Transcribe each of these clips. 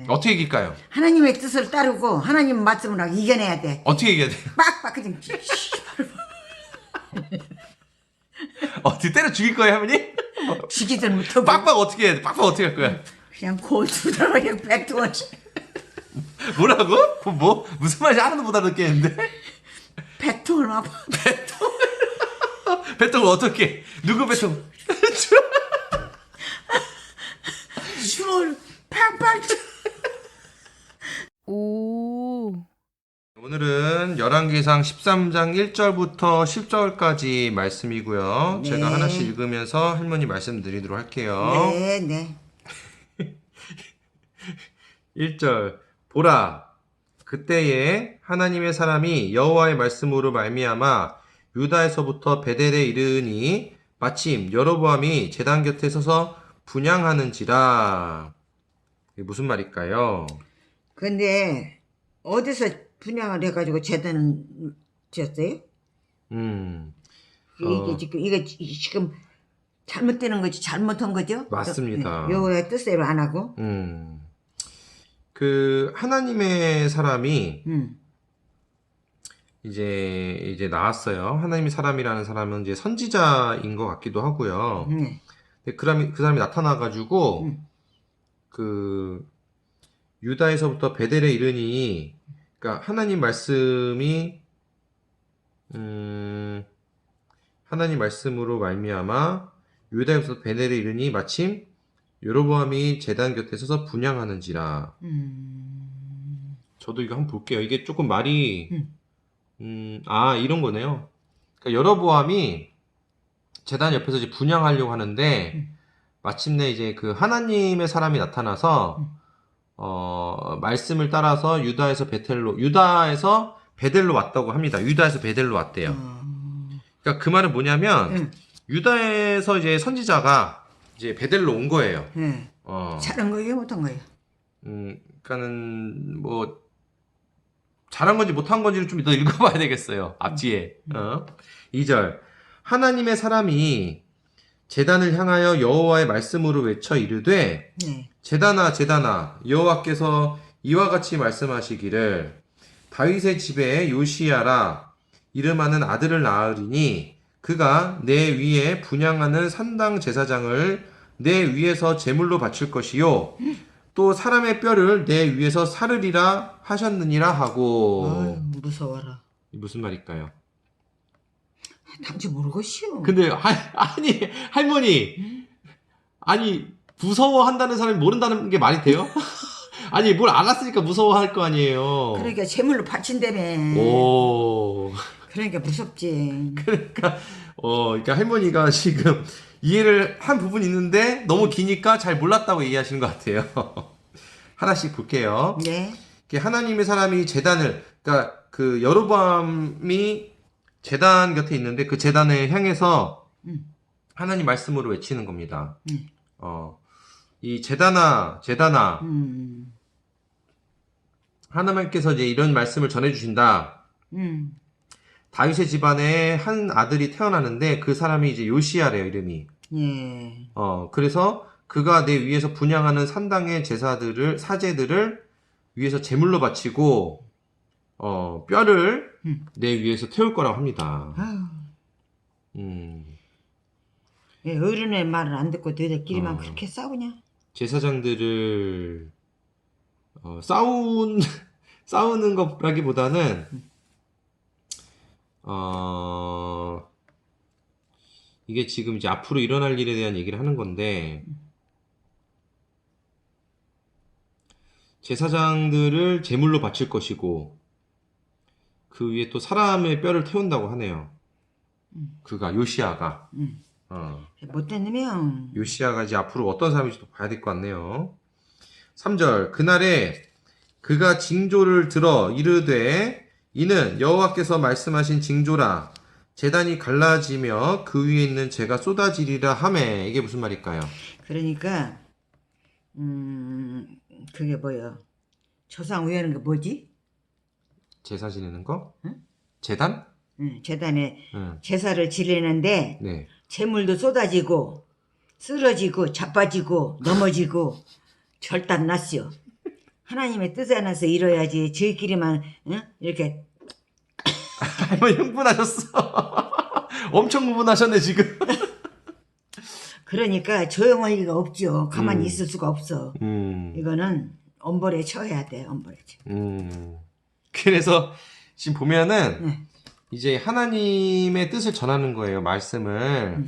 어떻게 이길까요? 하나님의 뜻을 따르고 하나님 말씀을 하고 이겨내야 돼. 어떻게 이겨야 돼요? 빡빡 그냥 어떻게 때려 죽일 거예요, 할머니? 죽이들 못하고 빡빡 어떻게 해야 돼? 빡빡 어떻게 할 거야? 그냥 고수다가 그냥 백두원 뭐라고? 무슨 말인지 하나도 못 알아듣겠는데? 백두원 와봐. 배통을 어떻게 해? 누구 배통? 슈얼 팍팍. 오. 오늘은 열왕기상 13장 1절부터 10절까지 말씀이고요. 네. 제가 하나씩 읽으면서 할머니 말씀드리도록 할게요. 네, 네. 1절 보라 그때에 하나님의 사람이 여호와의 말씀으로 말미암아 유다에서부터 베델에 이르니 마침 여로보암이 제단 곁에 서서 분향하는지라. 이게 무슨 말일까요? 근데 어디서 분양을 해가지고 재단을 지었어요? 이게 지금 잘못되는 거지, 잘못한 거죠? 맞습니다. 여호와의 뜻대로 안 하고. 그 하나님의 사람이 이제 나왔어요. 하나님의 사람이라는 사람은 이제 선지자인 것 같기도 하고요. 근데 그 사람이 나타나가지고 그 유다에서부터 베델에 이르니, 그러니까 하나님 말씀이 하나님 말씀으로 말미암아 유다에서부터 베델에 이르니 마침 여로보암이 제단 곁에 서서 분향하는지라. 저도 이거 한번 볼게요. 이게 조금 말이 이런 거네요. 그러니까 여로보암이 제단 옆에서 이제 분향하려고 하는데 마침내 이제 그 하나님의 사람이 나타나서 말씀을 따라서 유다에서 베델로 왔다고 합니다. 유다에서 베델로 왔대요. 그러니까 그 말은 뭐냐면 유다에서 이제 선지자가 이제 베델로 온 거예요. 잘한 거예요, 못한 거예요? 그러니까는 뭐 잘한 건지 못한 건지를 좀 더 읽어봐야 되겠어요. 앞뒤에. 2절 하나님의 사람이 제단을 향하여 여호와의 말씀으로 외쳐 이르되 제단아 제단아 여호와께서 이와 같이 말씀하시기를 다윗의 집에 요시야라 이름하는 아들을 낳으리니 그가 내 위에 분향하는 산당 제사장을 내 위에서 제물로 바칠 것이요 또 사람의 뼈를 내 위에서 사르리라 하셨느니라 하고. 아유, 무서워라. 무슨 말일까요? 당신 모르겠시오. 근데 아니 할머니 아니 무서워한다는 사람이 모른다는 게 말이 돼요? 아니 뭘 알았으니까 무서워할 거 아니에요. 그러니까 제물로 바친다며. 오. 그러니까 무섭지. 그러니까 할머니가 지금 이해를 한 부분이 있는데 너무 기니까 잘 몰랐다고 얘기하시는 것 같아요. 하나씩 볼게요. 네. 하나님의 사람이 제단을, 그러니까 그 여로보암이 제단 곁에 있는데 그 제단을 향해서 하나님 말씀으로 외치는 겁니다. 이 제단아, 제단아, 하나님께서 이제 이런 말씀을 전해주신다. 다윗의 집안에 한 아들이 태어나는데 그 사람이 이제 요시야래요, 이름이. 예. 그래서 그가 내 위에서 분향하는 산당의 사제들을 위에서 제물로 바치고, 뼈를 내 위에서 태울 거라고 합니다. 왜 어른의 말을 안 듣고 너희들끼리만 그렇게 싸우냐? 제사장들을, 싸우는 것라기보다는, 이게 지금 이제 앞으로 일어날 일에 대한 얘기를 하는 건데, 제사장들을 제물로 바칠 것이고, 그 위에 또 사람의 뼈를 태운다고 하네요. 요시야가. 못된 놈이야. 요시야가 이제 앞으로 어떤 사람인지 봐야 될 것 같네요. 3절, 그날에 그가 징조를 들어 이르되, 이는 여호와께서 말씀하신 징조라. 제단이 갈라지며 그 위에 있는 재가 쏟아지리라 하매. 이게 무슨 말일까요? 그러니까 그게 뭐야? 조상 위하는 게 뭐지? 제사 지내는 거? 응? 제단? 제단에 응. 제사를 지내는데 네. 재물도 쏟아지고 쓰러지고 자빠지고 넘어지고 절단 났어. 하나님의 뜻에 안에서 이뤄야지 저희끼리만 응? 이렇게 할머니 흥분하셨어. 엄청 흥분하셨네 지금. 그러니까 조용할 리가 없죠. 가만히 있을 수가 없어. 이거는 엄벌에 처해야 돼. 엄벌에 처. 그래서 지금 보면은 네. 이제 하나님의 뜻을 전하는 거예요, 말씀을.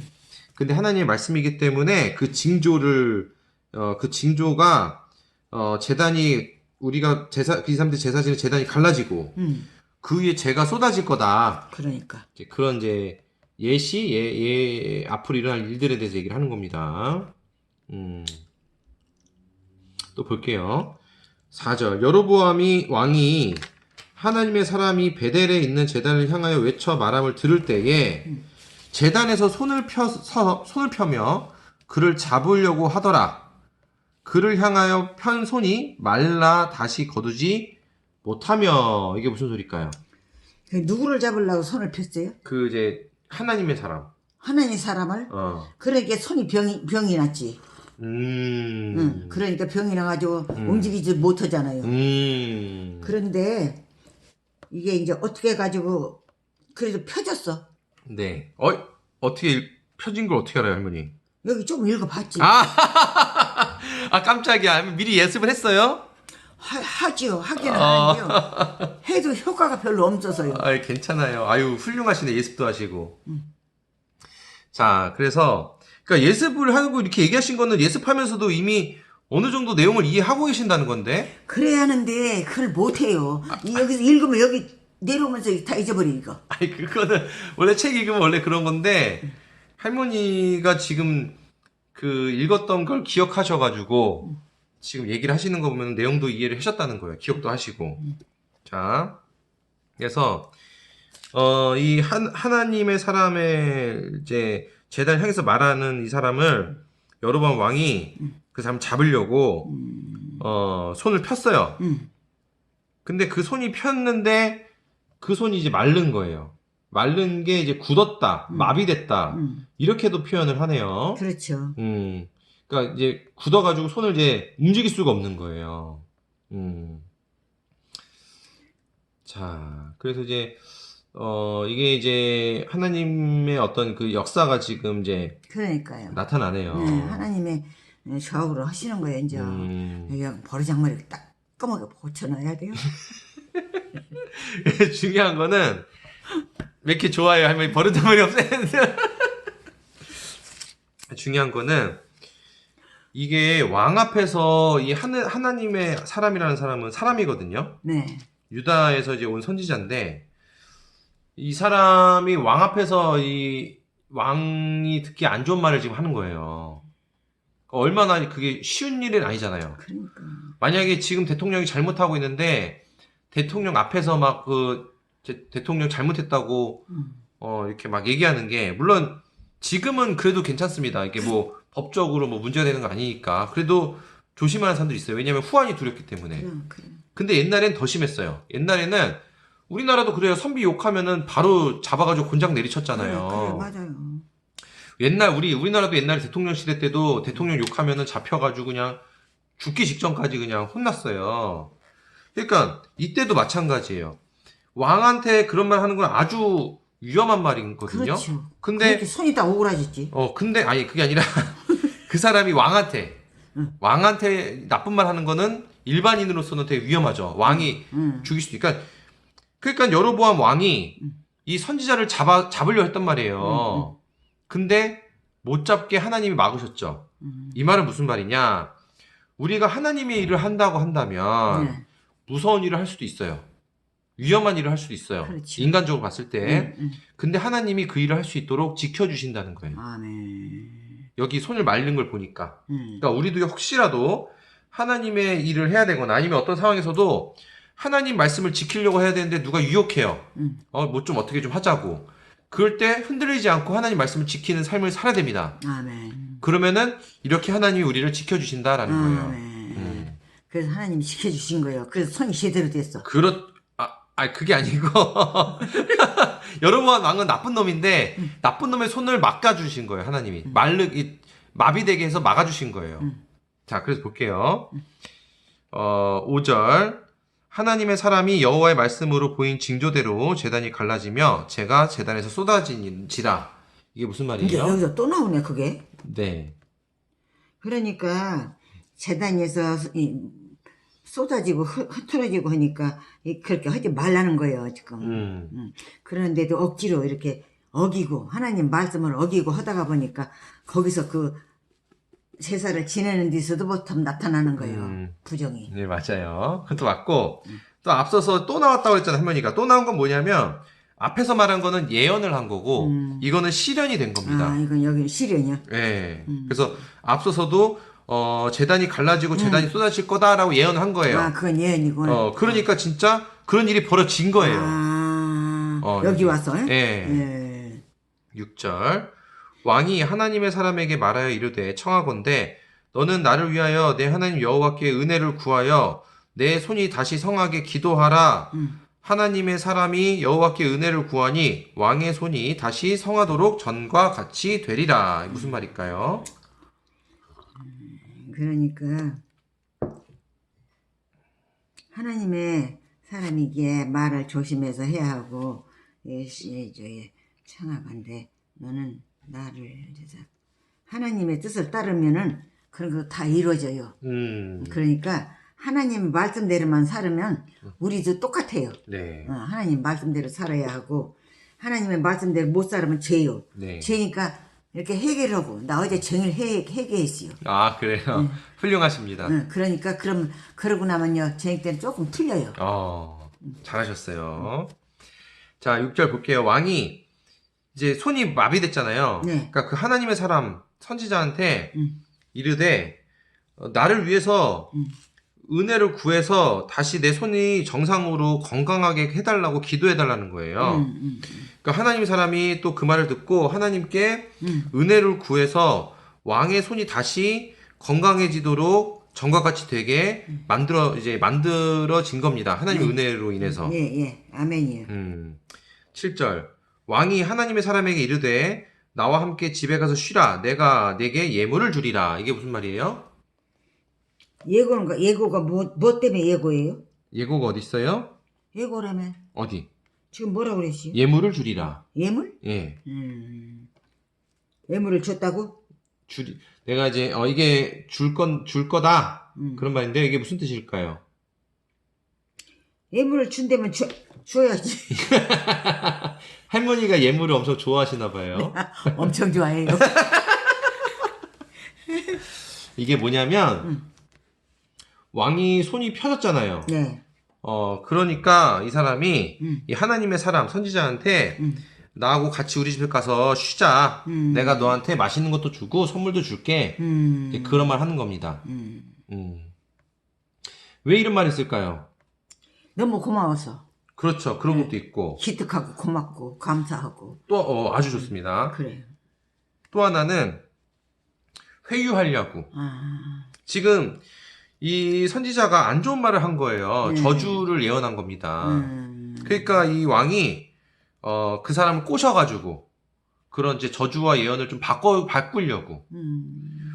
근데 하나님의 말씀이기 때문에 그 징조를 그 징조가 제단이 우리가 그 사람들 제사 지는 제단이 갈라지고 그 위에 재가 쏟아질 거다. 그러니까. 이제 그런 이제 예시 앞으로 일어날 일들에 대해서 얘기를 하는 겁니다. 또 볼게요. 4절. 여로보암이 왕이 하나님의 사람이 베델에 있는 제단을 향하여 외쳐 말함을 들을 때에 제단에서 손을 펴며 그를 잡으려고 하더라. 그를 향하여 편 손이 말라 다시 거두지 못하며. 이게 무슨 소리일까요? 그 누구를 잡으려고 손을 폈어요? 그 이제 하나님의 사람. 하나님 사람을? 그러니까 손이 병이 났지. 응. 그러니까 병이 나가지고 움직이지 못하잖아요. 그런데 이게 이제 어떻게 해가지고 그래도 펴졌어. 네. 어떻게 펴진 걸 어떻게 알아요, 할머니? 여기 좀 읽어봤지. 아, 깜짝이야. 미리 예습을 했어요? 하지요. 하기는 하는데요. 해도 효과가 별로 없어서요. 괜찮아요. 아유, 훌륭하시네. 예습도 하시고. 자, 그러니까 예습을 하고 이렇게 얘기하신 거는 예습하면서도 이미 어느 정도 내용을 이해하고 계신다는 건데. 그래야 하는데 그걸 못해요. 여기서 읽으면 여기 내려오면서 다 잊어버려 이거. 그거는 원래 책 읽으면 원래 그런 건데 할머니가 지금 그 읽었던 걸 기억하셔가지고 지금 얘기를 하시는 거 보면 내용도 이해를 하셨다는 거예요. 기억도 하시고. 자, 그래서 이 하나님의 사람의 이제 제단을 향해서 말하는 이 사람을 여로보암 왕이 그 사람 잡으려고 손을 폈어요. 근데 그 손이 폈는데 그 손이 이제 마른 거예요. 마른 게 이제 굳었다, 마비됐다 이렇게도 표현을 하네요. 그렇죠. 그러니까 이제 굳어가지고 손을 이제 움직일 수가 없는 거예요. 자, 그래서 이제 이게 이제 하나님의 어떤 그 역사가 지금 이제 그러니까요. 나타나네요. 네, 하나님의 좌우로 하시는 거예요. 이제 여기 버르장머리 따끔하게 고쳐놔야 돼요. 중요한 거는 왜 이렇게 좋아요, 할머니? 버르장머리 없애야 돼. 중요한 거는 이게 왕 앞에서 이 하나님의 사람이라는 사람은 사람이거든요. 네. 유다에서 이제 온 선지자인데 이 사람이 왕 앞에서 이 왕이 듣기 안 좋은 말을 지금 하는 거예요. 얼마나 그게 쉬운 일은 아니잖아요. 그러니까. 만약에 지금 대통령이 잘못하고 있는데 대통령 앞에서 막 대통령 잘못했다고 이렇게 막 얘기하는 게 물론 지금은 그래도 괜찮습니다. 이게 뭐 법적으로 뭐 문제가 되는 거 아니니까 그래도 조심하는 사람들이 있어요. 왜냐하면 후환이 두렵기 때문에. 그래. 근데 옛날엔 더 심했어요. 옛날에는 우리나라도 그래요. 선비 욕하면은 바로 잡아가지고 곤장 내리쳤잖아요. 그래, 맞아요. 우리나라도 옛날에 대통령 시대 때도 대통령 욕하면은 잡혀가지고 그냥 죽기 직전까지 그냥 혼났어요. 그러니까 이때도 마찬가지예요. 왕한테 그런 말 하는 건 아주 위험한 말이거든요. 그렇죠. 근데 그렇게 손이 다 오그라졌지. 근데 아니 그게 아니라 그 사람이 왕한테 나쁜 말 하는 거는 일반인으로서는 되게 위험하죠. 왕이 죽일 수도 있으니까. 그러니까 여로보암 왕이 이 선지자를 잡으려 했단 말이에요. 근데 못 잡게 하나님이 막으셨죠. 이 말은 무슨 말이냐? 우리가 하나님의 일을 한다고 한다면 네. 무서운 일을 할 수도 있어요. 위험한 일을 할 수도 있어요. 그렇죠. 인간적으로 봤을 때. 근데 하나님이 그 일을 할 수 있도록 지켜주신다는 거예요. 아멘. 여기 손을 말린 걸 보니까. 그러니까 우리도 혹시라도 하나님의 일을 해야 되거나 아니면 어떤 상황에서도 하나님 말씀을 지키려고 해야 되는데 누가 유혹해요. 뭐 좀 어떻게 좀 하자고. 그럴 때 흔들리지 않고 하나님 말씀을 지키는 삶을 살아야 됩니다. 아멘. 그러면은 이렇게 하나님이 우리를 지켜주신다라는 거예요. 아멘. 그래서 하나님이 지켜주신 거예요. 그래서 손이 제대로 됐어. 그게 아니고 여로보암 왕은 나쁜 놈인데 나쁜 놈의 손을 막아주신 거예요. 하나님이 마비되게 해서 막아주신 거예요. 자, 그래서 볼게요. 5절 하나님의 사람이 여호와의 말씀으로 보인 징조대로 제단이 갈라지며 제가 제단에서 쏟아지니라. 이게 무슨 이제 말이에요? 여기서 또 나오네 그게. 네. 그러니까 재단에서 쏟아지고 흐트러지고 하니까 그렇게 하지 말라는 거예요 지금. 그런데도 억지로 이렇게 어기고 하나님 말씀을 어기고 하다가 보니까 거기서 그 제사를 지내는 데서도 보통 나타나는 거예요. 부정이. 네, 맞아요. 그것도 맞고, 또 앞서서 또 나왔다고 했잖아요, 할머니가. 또 나온 건 뭐냐면, 앞에서 말한 거는 예언을 한 거고, 이거는 실현이 된 겁니다. 아 이건 여기 실현이요. 네. 그래서 앞서서도, 재단이 갈라지고 재단이 쏟아질 거다라고 예언을 한 거예요. 아 그건 예언이구나. 그러니까 진짜 그런 일이 벌어진 거예요. 아 여기 와서. 예. 예. 6절 왕이 하나님의 사람에게 말하여 이르되 청하건대 너는 나를 위하여 내 하나님 여호와께 은혜를 구하여 내 손이 다시 성하게 기도하라. 하나님의 사람이 여호와께 은혜를 구하니 왕의 손이 다시 성하도록 전과 같이 되리라. 무슨 말일까요? 그러니까 하나님의 사람이 이게 말을 조심해서 해야 하고 청하건대 너는 나를 하나님의 뜻을 따르면은 그런 거 다 이루어져요. 그러니까 하나님 말씀대로만 살으면 우리도 똑같아요. 네. 하나님 말씀대로 살아야 하고 하나님의 말씀대로 못 살으면 죄요. 네. 죄니까 이렇게 해결하고 나 어제 정일 해결했어요. 아 그래요. 훌륭하십니다. 그러니까 그러고 나면요 저녁 때는 조금 틀려요. 잘하셨어요. 자 6절 볼게요. 왕이 이제 손이 마비됐잖아요. 네. 그러니까 그 하나님의 사람 선지자한테 이르되 나를 위해서 은혜를 구해서 다시 내 손이 정상으로 건강하게 해달라고 기도해달라는 거예요. 그러니까 하나님의 사람이 또 그 말을 듣고 하나님께 은혜를 구해서 왕의 손이 다시 건강해지도록 전과 같이 되게 만들어진 겁니다. 하나님의 은혜로 인해서. 예, 아멘이요. 7절 왕이 하나님의 사람에게 이르되 나와 함께 집에 가서 쉬라. 내가 내게 예물을 주리라. 이게 무슨 말이에요? 예고가 뭐 때문에 예고예요? 예고가 어디 있어요? 예고라면 어디? 지금 뭐라 그랬지? 예물을 주리라. 예물? 예. 예물을 줬다고? 내가 이제 이게 줄 거다. 그런 말인데 이게 무슨 뜻일까요? 예물을 준다면 줘야지. 할머니가 예물을 엄청 좋아하시나 봐요. 엄청 좋아해요. 이게 뭐냐면 왕이 손이 펴졌잖아요. 네. 그러니까 이 사람이 이 하나님의 사람 선지자한테 나하고 같이 우리 집에 가서 쉬자. 내가 너한테 맛있는 것도 주고 선물도 줄게. 이제 그런 말 하는 겁니다. 왜 이런 말을 쓸까요? 너무 고마워서. 그렇죠. 그런 것도 있고. 기특하고 고맙고 감사하고. 또 아주 좋습니다. 그래요. 또 하나는 회유하려고. 지금 이 선지자가 안 좋은 말을 한 거예요. 저주를 예언한 겁니다. 그러니까 이 왕이 그 사람을 꼬셔가지고 그런 이제 저주와 예언을 좀 바꾸려고.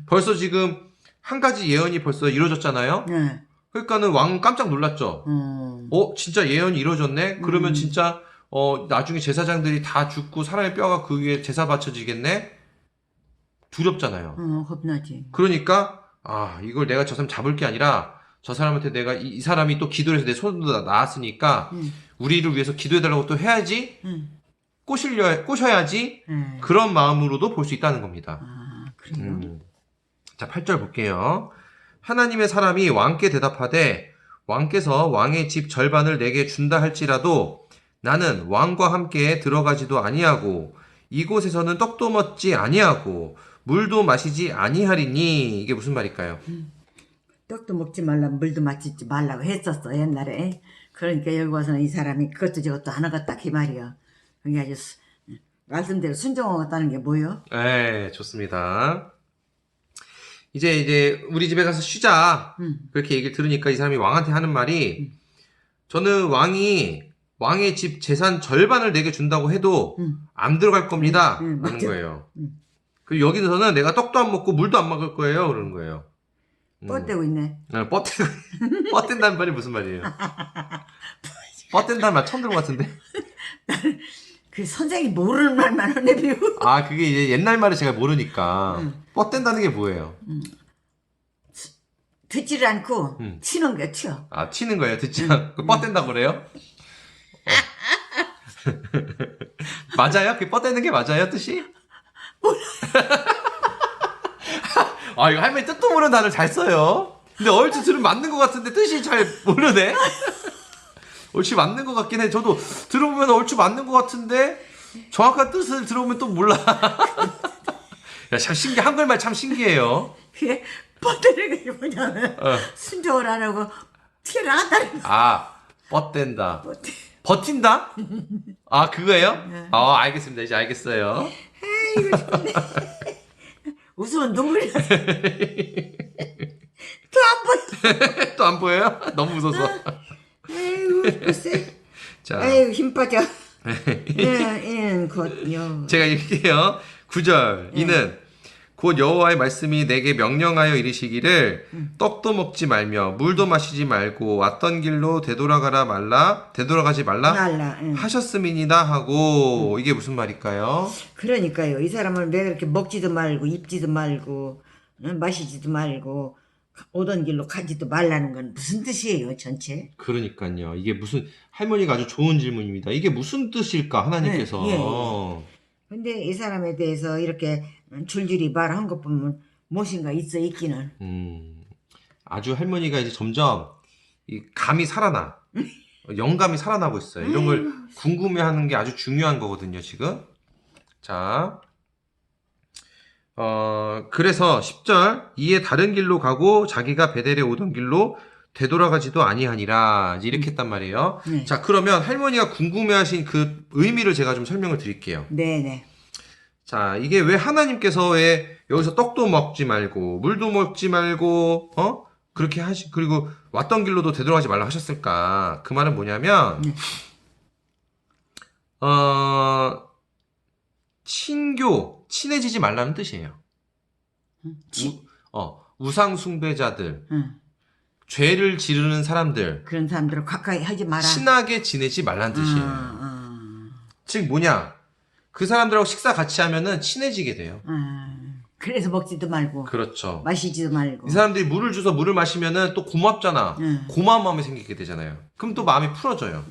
벌써 지금 한 가지 예언이 벌써 이루어졌잖아요. 네. 그러니까는 왕은 깜짝 놀랐죠. 진짜 예언이 이루어졌네? 그러면 진짜 나중에 제사장들이 다 죽고 사람의 뼈가 그 위에 제사 바쳐지겠네? 두렵잖아요. 겁나지. 그러니까 이걸 내가 저 사람 잡을 게 아니라 저 사람한테 내가 이 사람이 또 기도를 해서 내 손도 나았으니까 우리를 위해서 기도해달라고 또 해야지 꼬셔야지 그런 마음으로도 볼 수 있다는 겁니다. 그래요? 자 8절 볼게요. 하나님의 사람이 왕께 대답하되 왕께서 왕의 집 절반을 내게 준다 할지라도 나는 왕과 함께 들어가지도 아니하고 이곳에서는 떡도 먹지 아니하고 물도 마시지 아니하리니. 이게 무슨 말일까요? 떡도 먹지 말라 물도 마시지 말라고 했었어 옛날에. 그러니까 여기 와서는 이 사람이 그것도 저것도 안 하겠다 그 말이야. 그게 아주 말씀대로 순종하겠다는 게 뭐요? 네, 좋습니다. 이제 우리 집에 가서 쉬자. 그렇게 얘기를 들으니까 이 사람이 왕한테 하는 말이 저는 왕의 집 재산 절반을 내게 준다고 해도 안 들어갈 겁니다. 라는 거예요. 그리고 여기서는 내가 떡도 안 먹고 물도 안 먹을 거예요. 그러는 거예요. 뻗대고 있네. 뻗댄다는 말이 무슨 말이에요? 뻗댄다는 말 처음 들은 것 같은데? 그 선생이 모르는 말만 하네 배우. 아, 그게 이제 옛날 말을 제가 모르니까. 뻗댄다는 게 뭐예요? 듣지를 않고 치는 거야 튀어. 아, 튀는 거예요, 듣지 않고. 뻗댄다고 그래요? 맞아요? 그게 뻗대는 게 맞아요, 뜻이? 아, 이거 할머니 뜻도 모르는 단어를 잘 써요. 근데 얼추 들으면 맞는 것 같은데 뜻이 잘 모르네? 얼추 맞는 것 같긴 해. 저도 들어보면 얼추 맞는 것 같은데 정확한 뜻을 들어보면 또 몰라. 야, 참 한글말 참 신기해요. 그게 뻗대는 게 뭐냐면 순종을 안 하고 튀어나간다는 거. 아, 뻗댄다. 뻗대. 버틴다? 아, 그거예요? 알겠습니다. 이제 알겠어요. 아이고 싶네. 웃으면 눈물이 나서. 또안 보여. 또 안 보여요? 너무 웃어서. 아이고 글쎄. 자, 아이고 힘 빠져. 곧요. 제가 읽게요. 9절. 이는 곧 여호와의 말씀이 내게 명령하여 이르시기를 떡도 먹지 말며 물도 마시지 말고 왔던 길로 되돌아가지 말라 말라. 응. 하셨음이니이다 하고 이게 무슨 말일까요? 그러니까요. 이 사람을 왜 그렇게 먹지도 말고 입지도 말고 마시지도 말고 오던 길로 가지도 말라는 건 무슨 뜻이에요, 전체? 그러니까요. 이게 무슨 할머니가 아주 좋은 질문입니다. 이게 무슨 뜻일까 하나님께서. 네, 근데 이 사람에 대해서 이렇게 줄줄이 말한 것 보면 무엇인가 있기는. 아주 할머니가 이제 점점 이 감이 살아나. 영감이 살아나고 있어요. 이런 걸 궁금해하는 게 아주 중요한 거거든요, 지금. 자, 그래서 10절 이에 다른 길로 가고 자기가 베델에 오던 길로 되돌아가지도 아니하니라 이렇게 했단 말이에요. 네. 자, 그러면 할머니가 궁금해하신 그 의미를 제가 좀 설명을 드릴게요. 네네. 자, 이게 왜 하나님께서 왜 여기서 떡도 먹지 말고 물도 먹지 말고 그렇게 그리고 왔던 길로도 되돌아가지 말라 하셨을까? 그 말은 뭐냐면 친해지지 말라는 뜻이에요. 우상 숭배자들, 죄를 지르는 사람들, 그런 사람들을 가까이 하지 마라. 친하게 지내지 말라는 뜻이에요. 즉 뭐냐? 그 사람들하고 식사 같이 하면은 친해지게 돼요. 그래서 먹지도 말고. 그렇죠. 마시지도 말고. 이 사람들이 물을 줘서 물을 마시면은 또 고맙잖아. 고마운 마음이 생기게 되잖아요. 그럼 또 마음이 풀어져요.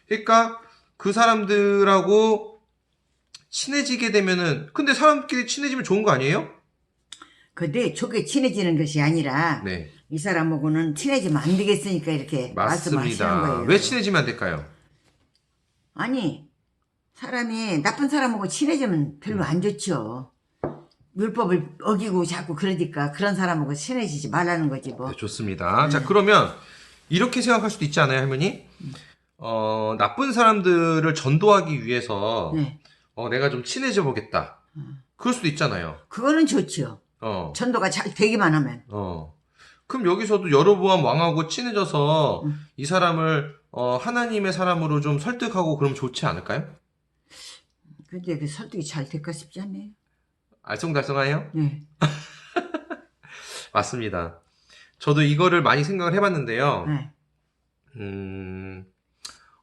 그러니까 그 사람들하고 친해지게 되면은 근데 사람끼리 친해지면 좋은 거 아니에요? 근데 저게 친해지는 것이 아니라 네. 이 사람하고는 친해지면 안 되겠으니까 이렇게 말씀하시는 맞습니다. 거예요. 왜 친해지면 안 될까요? 아니 사람이 나쁜 사람하고 친해지면 별로 안 좋죠. 율법을 어기고 자꾸 그러니까 그런 사람하고 친해지지 말라는 거지 뭐. 네, 좋습니다. 자, 그러면 이렇게 생각할 수도 있지 않아요, 할머니? 나쁜 사람들을 전도하기 위해서 네. 내가 좀 친해져 보겠다. 그럴 수도 있잖아요. 그거는 좋죠. 전도가 잘 되기만 하면. 그럼 여기서도 여로보암 왕하고 친해져서 이 사람을 하나님의 사람으로 좀 설득하고 그러면 좋지 않을까요? 근데 그 설득이 잘 될까 싶지 않네요. 알쏭달쏭하요? 네. 맞습니다. 저도 이거를 많이 생각을 해봤는데요. 네.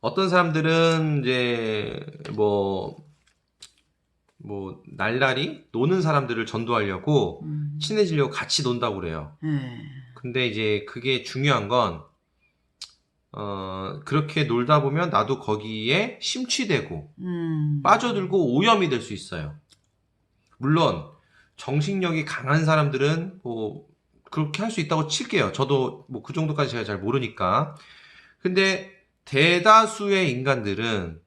어떤 사람들은 이제 날라리 노는 사람들을 전도하려고 친해지려고 같이 논다고 그래요. 근데 이제 그게 중요한 건 그렇게 놀다 보면 나도 거기에 심취되고 빠져들고 오염이 될 수 있어요. 물론 정신력이 강한 사람들은 뭐 그렇게 할 수 있다고 칠게요. 저도 뭐 그 정도까지 제가 잘 모르니까. 근데 대다수의 인간들은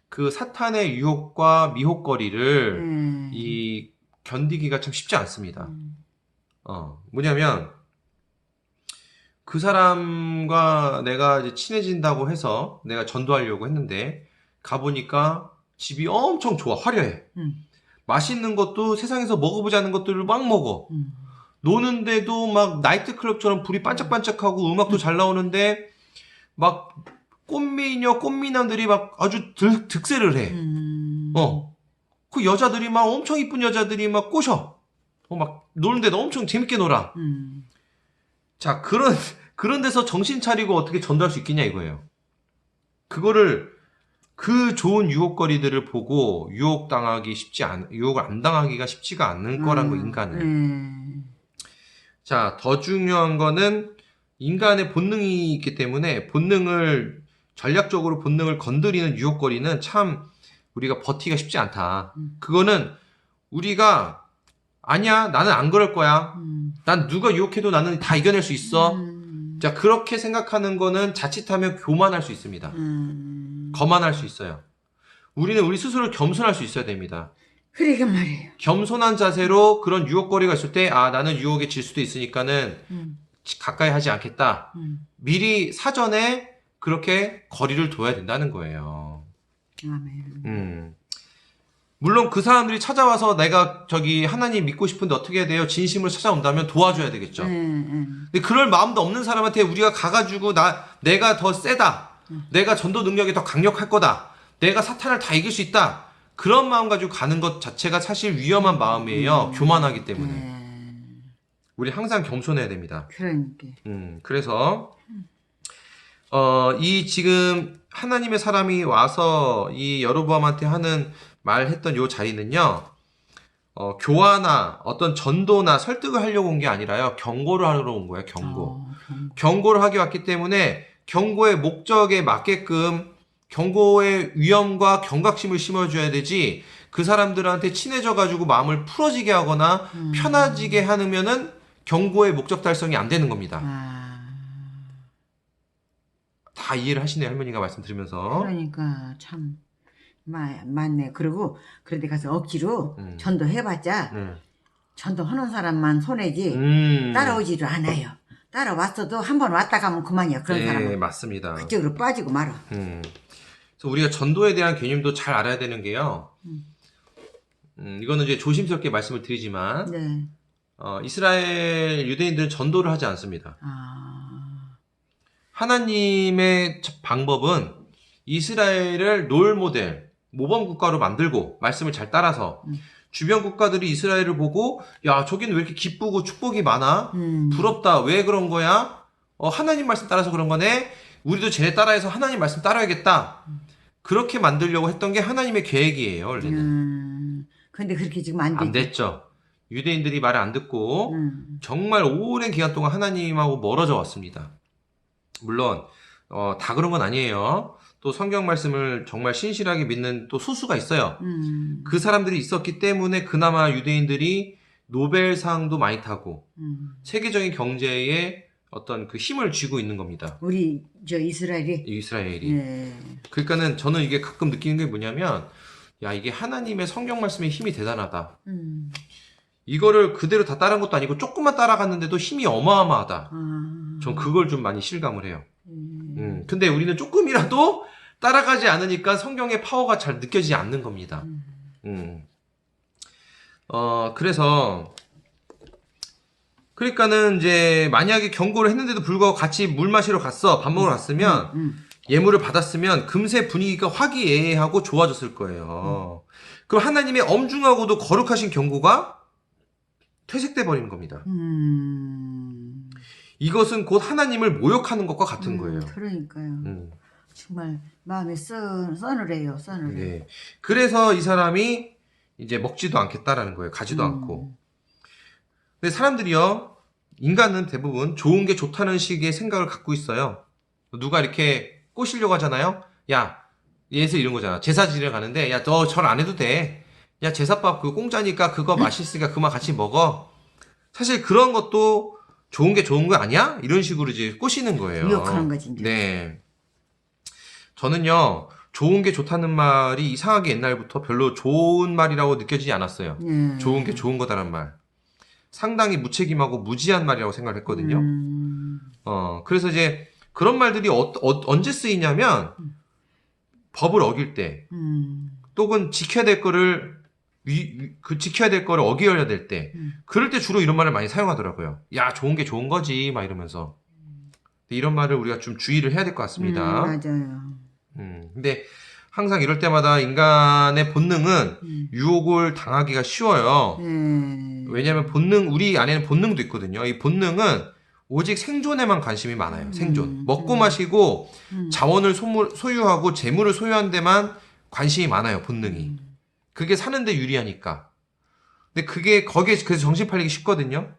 그 사탄의 유혹과 미혹거리를 견디기가 참 쉽지 않습니다. 뭐냐면 그 사람과 내가 이제 친해진다고 해서 내가 전도하려고 했는데 가보니까 집이 엄청 좋아, 화려해. 맛있는 것도 세상에서 먹어보지 않은 것들을 막 먹어. 노는데도 막 나이트클럽처럼 불이 반짝반짝하고 음악도 잘 나오는데 막 꽃미녀, 꽃미남들이 막 아주 득세를 해. 그 여자들이 막 엄청 이쁜 여자들이 막 꼬셔. 막 노는데도 엄청 재밌게 놀아. 자, 그런 데서 정신 차리고 어떻게 전도할 수 있겠냐 이거예요. 그거를 그 좋은 유혹거리들을 보고 유혹을 안 당하기가 쉽지가 않을 거란 거, 인간은. 자, 더 중요한 거는 인간의 본능이 있기 때문에 전략적으로 본능을 건드리는 유혹거리는 참 우리가 버티기가 쉽지 않다. 그거는 우리가 아니야, 나는 안 그럴 거야. 난 누가 유혹해도 나는 다 이겨낼 수 있어. 자, 그렇게 생각하는 거는 자칫하면 교만할 수 있습니다. 거만할 수 있어요. 우리는 우리 스스로 겸손할 수 있어야 됩니다. 그러게 말이에요. 겸손한 자세로 그런 유혹거리가 있을 때, 아, 나는 유혹에 질 수도 있으니까는 가까이 하지 않겠다. 미리 사전에 그렇게 거리를 둬야 된다는 거예요. 아멘. 물론 그 사람들이 찾아와서 내가 하나님 믿고 싶은데 어떻게 해야 돼요? 진심으로 찾아온다면 도와줘야 되겠죠. 근데 그럴 마음도 없는 사람한테 우리가 가가지고 내가 더 세다. 내가 전도 능력이 더 강력할 거다. 내가 사탄을 다 이길 수 있다. 그런 마음 가지고 가는 것 자체가 사실 위험한 마음이에요. 교만하기 때문에. 우리 항상 겸손해야 됩니다. 그러니까. 그래서 이 지금 하나님의 사람이 와서 이 여로보암한테 말했던 요 자리는요, 교화나 어떤 전도나 설득을 하려고 온 게 아니라요, 경고를 하러 온 거예요, 경고. 경고를 하기 왔기 때문에 경고의 목적에 맞게끔 경고의 위험과 경각심을 심어줘야 되지, 그 사람들한테 친해져가지고 마음을 풀어지게 하거나 편해지게 하면은 경고의 목적 달성이 안 되는 겁니다. 다 이해를 하시네요, 할머니가 말씀 들으면서. 그러니까 참 맞네. 그리고 그런데 가서 억지로 전도해봤자 전도하는 사람만 손해지 따라오지를 않아요. 따라왔어도 한 번 왔다 가면 그만이야. 그런 사람은. 네, 맞습니다. 그쪽으로 빠지고 말아. 그래서 우리가 전도에 대한 개념도 잘 알아야 되는 게요. 이거는 이제 조심스럽게 말씀을 드리지만, 이스라엘 유대인들은 전도를 하지 않습니다. 하나님의 방법은 이스라엘을 롤모델, 모범국가로 만들고 말씀을 잘 따라서 주변 국가들이 이스라엘을 보고, 야, 저기는 왜 이렇게 기쁘고 축복이 많아? 부럽다. 왜 그런 거야? 하나님 말씀 따라서 그런 거네? 우리도 쟤네 따라해서 하나님 말씀 따라야겠다. 그렇게 만들려고 했던 게 하나님의 계획이에요, 원래는. 근데 그렇게 지금 안 되지. 안 됐죠. 유대인들이 말을 안 듣고 정말 오랜 기간 동안 하나님하고 멀어져 왔습니다. 물론 다 그런 건 아니에요. 또 성경 말씀을 정말 신실하게 믿는 또 소수가 있어요. 그 사람들이 있었기 때문에 그나마 유대인들이 노벨상도 많이 타고 세계적인 경제에 어떤 그 힘을 쥐고 있는 겁니다. 우리 이스라엘이. 그러니까는 저는 이게 가끔 느끼는 게 뭐냐면, 야, 이게 하나님의 성경 말씀의 힘이 대단하다. 이거를 그대로 다 따라한 것도 아니고 조금만 따라갔는데도 힘이 어마어마하다. 전 그걸 좀 많이 실감을 해요. 근데 우리는 조금이라도 따라가지 않으니까 성경의 파워가 잘 느껴지지 않는 겁니다. 그러니까는 이제 만약에 경고를 했는데도 불구하고 같이 물 마시러 갔어, 밥 먹으러 갔으면, 예물을 받았으면 금세 분위기가 화기애애하고 좋아졌을 거예요. 그럼 하나님의 엄중하고도 거룩하신 경고가 퇴색돼 버리는 겁니다. 이것은 곧 하나님을 모욕하는 것과 같은 거예요. 그러니까요. 정말 마음이 서늘해요. 네. 그래서 이 사람이 이제 먹지도 않겠다라는 거예요. 가지도 않고. 근데 사람들이요, 인간은 대부분 좋은 게 좋다는 식의 생각을 갖고 있어요. 누가 이렇게 꼬시려고 하잖아요. 야, 예서 이런 거잖아. 제사 지내러 가는데, 야, 너 절 안 해도 돼. 야, 제사밥 그거 공짜니까 그거 맛있으니까 그만 같이 먹어. 사실 그런 것도 좋은 게 좋은 거 아니야? 이런 식으로 이제 꼬시는 거예요. 미혹하는 거지. 이제. 네. 저는요, 좋은 게 좋다는 말이 이상하게 옛날부터 별로 좋은 말이라고 느껴지지 않았어요. 좋은 게 좋은 거다란 말. 상당히 무책임하고 무지한 말이라고 생각했거든요. 그래서 이제 그런 말들이 언제 쓰이냐면, 법을 어길 때, 또는 지켜야 될 거를 어겨야 될 때, 그럴 때 주로 이런 말을 많이 사용하더라고요. 야, 좋은 게 좋은 거지, 막 이러면서. 이런 말을 우리가 좀 주의를 해야 될 것 같습니다. 맞아요. 근데 항상 이럴 때마다 인간의 본능은 유혹을 당하기가 쉬워요. 왜냐하면 우리 안에는 본능도 있거든요. 이 본능은 오직 생존에만 관심이 많아요. 생존. 먹고 마시고 자원을 소유하고 재물을 소유한 데만 관심이 많아요. 본능이. 그게 사는데 유리하니까. 근데 거기에 그래서 정신 팔리기 쉽거든요.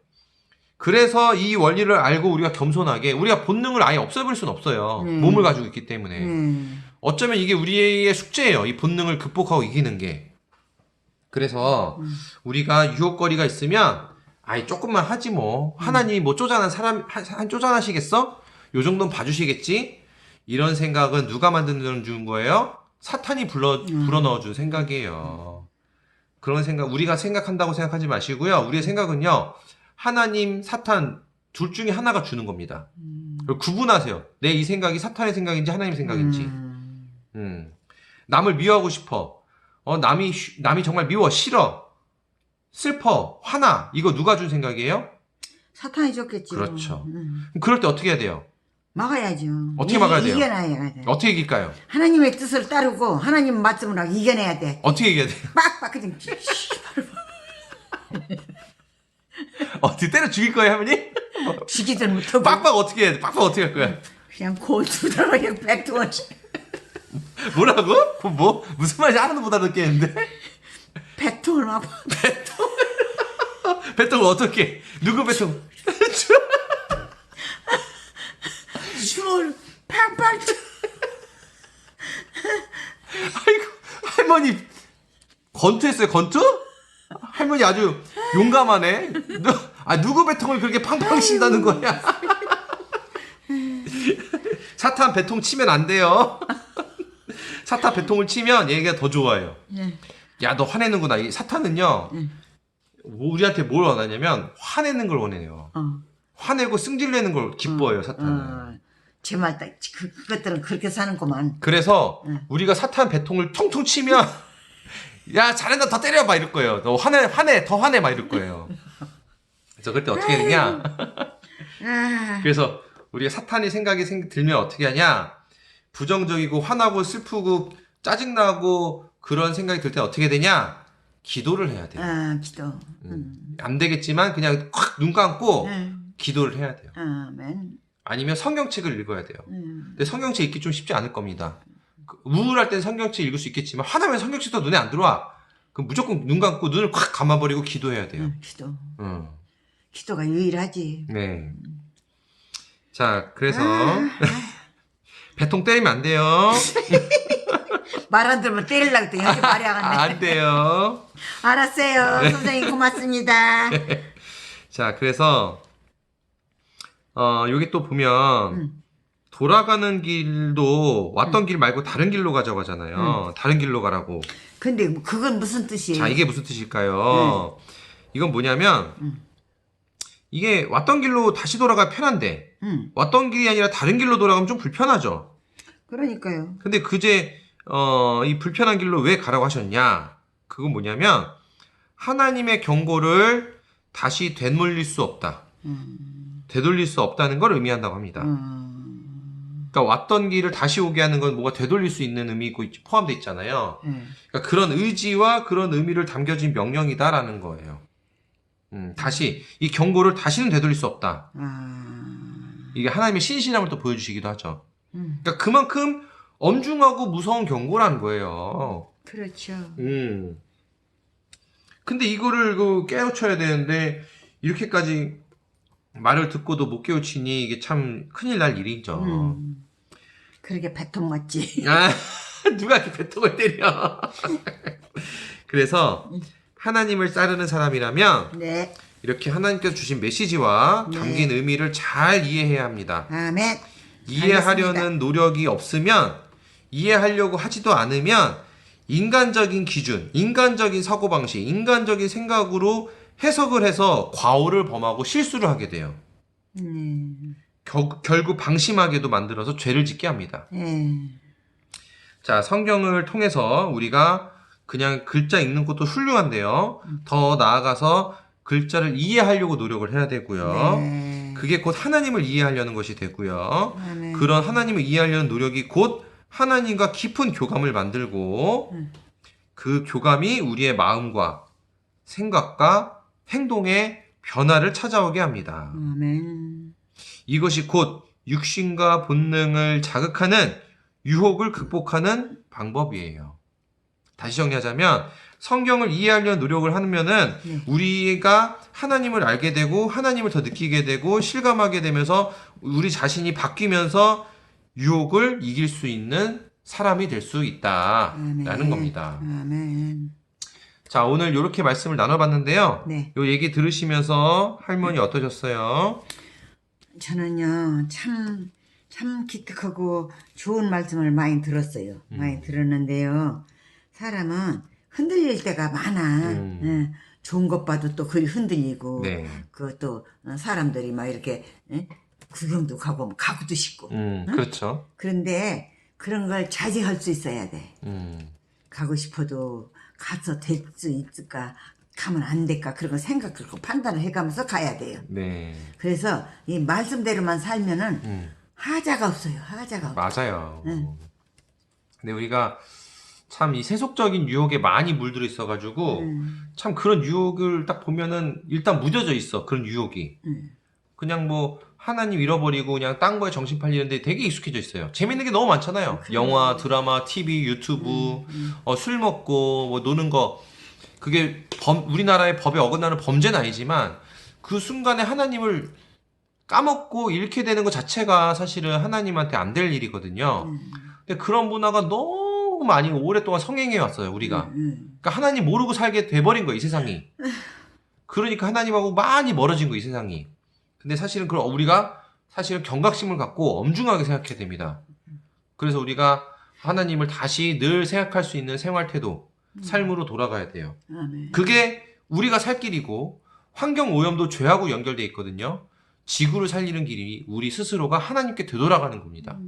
그래서 이 원리를 알고 우리가 겸손하게, 우리가 본능을 아예 없애버릴 수는 없어요. 몸을 가지고 있기 때문에. 어쩌면 이게 우리의 숙제예요. 이 본능을 극복하고 이기는 게. 그래서 우리가 유혹거리가 있으면 아이 조금만 하지 뭐. 하나님이 뭐 쪼잔한 사람 쪼잔하시겠어? 요 정도는 봐주시겠지? 이런 생각은 누가 만들어준 거예요? 사탄이 불어넣어준 생각이에요. 그런 생각 우리가 생각한다고 생각하지 마시고요. 우리의 생각은요. 하나님, 사탄 둘 중에 하나가 주는 겁니다. 그리고 구분하세요. 내 이 생각이 사탄의 생각인지 하나님의 생각인지. 남을 미워하고 싶어. 남이 정말 미워, 싫어, 슬퍼, 화나. 이거 누가 준 생각이에요? 사탄이 줬겠죠. 그렇죠. 그럴 때 어떻게 해야 돼요? 막아야죠. 어떻게 막아야 돼요? 이겨내야 돼. 어떻게 이길까요? 하나님의 뜻을 따르고 하나님 말씀을 하고 이겨내야 돼. 어떻게 이겨야 돼요? 빡빡 그냥 어떻게 때려 죽일 거예요, 할머니? 죽이들 못하고 빡빡 어떻게 해야 돼? 빡빡 어떻게 할 거야? 그냥 고투다가 그냥 백두원 뭐라고? 무슨 말인지 하나도 못 알아듣겠는데? 백두원 와봐. 배통을 어떻게? 누구 배통? 춤을 팍팍 아이고, 할머니 권투했어요, 권투? 할머니 아주 용감하네. 누구 배통을 그렇게 팡팡 친다는 거야? 사탄 배통 치면 안 돼요. 사탄 배통을 치면 얘가 더 좋아요. 야, 너 화내는구나. 이 사탄은요, 우리한테 뭘 원하냐면 화내는 걸 원해요. 화내고 승질내는 걸 기뻐해요, 사탄은. 제 말 딱 그것들은 그렇게 사는구만. 그래서 우리가 사탄 배통을 퉁퉁 치면 야, 잘한다, 더 때려, 막 이럴 거예요. 너 화내, 더 화내, 막 이럴 거예요. 그래서 그때 어떻게 되냐? 그래서 우리가 사탄의 생각이 들면 어떻게 하냐? 부정적이고 화나고 슬프고 짜증나고 그런 생각이 들 때 어떻게 되냐? 기도를 해야 돼요. 기도. 안 되겠지만 그냥 확 눈 감고 기도를 해야 돼요. 아멘. 아니면 성경책을 읽어야 돼요. 근데 성경책 읽기 좀 쉽지 않을 겁니다. 우울할 땐 성경책 읽을 수 있겠지만 화나면 성경책도 눈에 안 들어와. 그럼 무조건 눈 감고 눈을 확 감아버리고 기도해야 돼요. 기도. 기도가 유일하지. 네. 자, 그래서 배통 때리면 안 돼요. 말 안 들으면 때리려고 했더니 여기 말이 안 돼. 안 돼요. 알았어요. 선생님 고맙습니다. 자, 그래서 여기 또 보면 돌아가는 길도 왔던 길 말고 다른 길로 가자고 하잖아요. 다른 길로 가라고. 근데 그건 무슨 뜻이에요? 자, 이게 무슨 뜻일까요? 이건 뭐냐면 이게 왔던 길로 다시 돌아가 편한데 왔던 길이 아니라 다른 길로 돌아가면 좀 불편하죠. 그러니까요. 근데 이 불편한 길로 왜 가라고 하셨냐? 그건 뭐냐면 하나님의 경고를 다시 되돌릴 수 없다. 되돌릴 수 없다는 걸 의미한다고 합니다. 그러니까 왔던 길을 다시 오게 하는 건 뭐가 되돌릴 수 있는 의미고 포함되어 있잖아요. 그러니까 그런 의지와 그런 의미를 담겨진 명령이다라는 거예요. 다시 이 경고를 다시는 되돌릴 수 없다. 이게 하나님의 신실함을 또 보여주시기도 하죠. 그러니까 그만큼 엄중하고 무서운 경고라는 거예요. 그렇죠. 근데 이거를 깨우쳐야 되는데 이렇게까지 말을 듣고도 못 깨우치니 이게 참 큰일 날 일이죠. 그러게 배통 맞지. 누가 이렇게 배통을 때려. 그래서 하나님을 따르는 사람이라면 네. 이렇게 하나님께서 주신 메시지와 담긴 의미를 잘 이해해야 합니다. 아멘. 이해하려는 알겠습니다. 노력이 없으면, 이해하려고 하지도 않으면 인간적인 기준, 인간적인 사고방식, 인간적인 생각으로 해석을 해서 과오를 범하고 실수를 하게 돼요. 결국 방심하게도 만들어서 죄를 짓게 합니다. 자, 성경을 통해서 우리가 그냥 글자 읽는 것도 훌륭한데요. 더 나아가서 글자를 이해하려고 노력을 해야 되고요. 네. 그게 곧 하나님을 이해하려는 것이 되고요. 아멘. 그런 하나님을 이해하려는 노력이 곧 하나님과 깊은 교감을 만들고 그 교감이 우리의 마음과 생각과 행동의 변화를 찾아오게 합니다. 아멘. 이것이 곧 육신과 본능을 자극하는 유혹을 극복하는 방법이에요. 다시 정리하자면 성경을 이해하려는 노력을 하면은 네. 우리가 하나님을 알게 되고 하나님을 더 느끼게 되고 실감하게 되면서 우리 자신이 바뀌면서 유혹을 이길 수 있는 사람이 될 수 있다라는 아멘. 겁니다. 아멘. 자, 오늘 이렇게 말씀을 나눠봤는데요. 네. 요 얘기 들으시면서 할머니 어떠셨어요? 저는요, 참 기특하고 좋은 말씀을 많이 들었어요. 많이 들었는데요. 사람은 흔들릴 때가 많아. 예, 좋은 것 봐도 또 그리 흔들리고, 네. 그또 사람들이 막 이렇게 구경도 가고 가고도 싶고. 그렇죠. 그런데 그런 걸 자제할 수 있어야 돼. 가고 싶어도 가서 될 수 있을까, 가면 안 될까, 그런 거 생각하고 판단을 해가면서 가야 돼요. 네. 그래서 이 말씀대로만 살면은 하자가 없어요. 하자가 없어요. 맞아요. 근데 우리가 참 이 세속적인 유혹에 많이 물들어 있어가지고 참 그런 유혹을 딱 보면은 일단 무뎌져 있어. 그런 유혹이. 그냥 뭐 하나님 잃어버리고 그냥 딴 거에 정신 팔리는데 되게 익숙해져 있어요. 재밌는 게 너무 많잖아요. 영화, 드라마, TV, 유튜브, 술 먹고 뭐 노는 거. 그게 우리나라의 법에 어긋나는 범죄는 아니지만 그 순간에 하나님을 까먹고 잃게 되는 것 자체가 사실은 하나님한테 안 될 일이거든요. 근데 그런 문화가 너무 많이 오랫동안 성행해 왔어요, 우리가. 그러니까 하나님 모르고 살게 돼버린 거예요, 이 세상이. 그러니까 하나님하고 많이 멀어진 거예요, 이 세상이. 근데 사실은 그럼 우리가 사실은 경각심을 갖고 엄중하게 생각해야 됩니다. 그래서 우리가 하나님을 다시 늘 생각할 수 있는 생활 태도, 삶으로 돌아가야 돼요. 아멘. 그게 우리가 살 길이고 환경 오염도 죄하고 연결돼 있거든요. 지구를 살리는 길이 우리 스스로가 하나님께 되돌아가는 겁니다.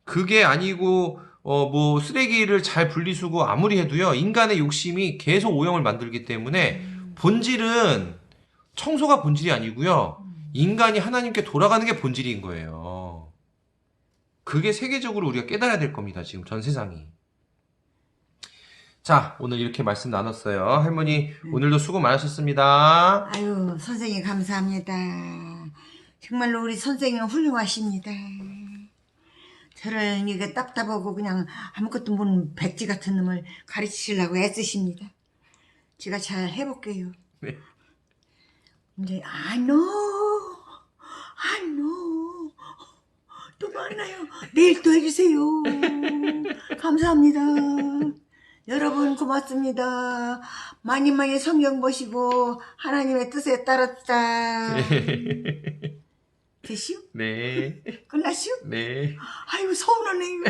그게 아니고 뭐 쓰레기를 잘 분리수거 아무리 해도요. 인간의 욕심이 계속 오염을 만들기 때문에 본질은 청소가 본질이 아니고요. 인간이 하나님께 돌아가는 게 본질인 거예요. 그게 세계적으로 우리가 깨달아야 될 겁니다. 지금 전 세상이. 자, 오늘 이렇게 말씀 나눴어요. 할머니, 오늘도 수고 많으셨습니다. 아유, 선생님 감사합니다. 정말로 우리 선생님은 훌륭하십니다. 저를 이게 답답하고 그냥 아무것도 모르는 백지 같은 놈을 가르치시려고 애쓰십니다. 제가 잘 해볼게요. 네. 이제 I know. 또 만나요. 내일 또 해주세요. 감사합니다. 여러분 고맙습니다. 많이 성경 보시고 하나님의 뜻에 따랐다. 되시오? 네. 끝났시오? 네. 아이고 서운하네요.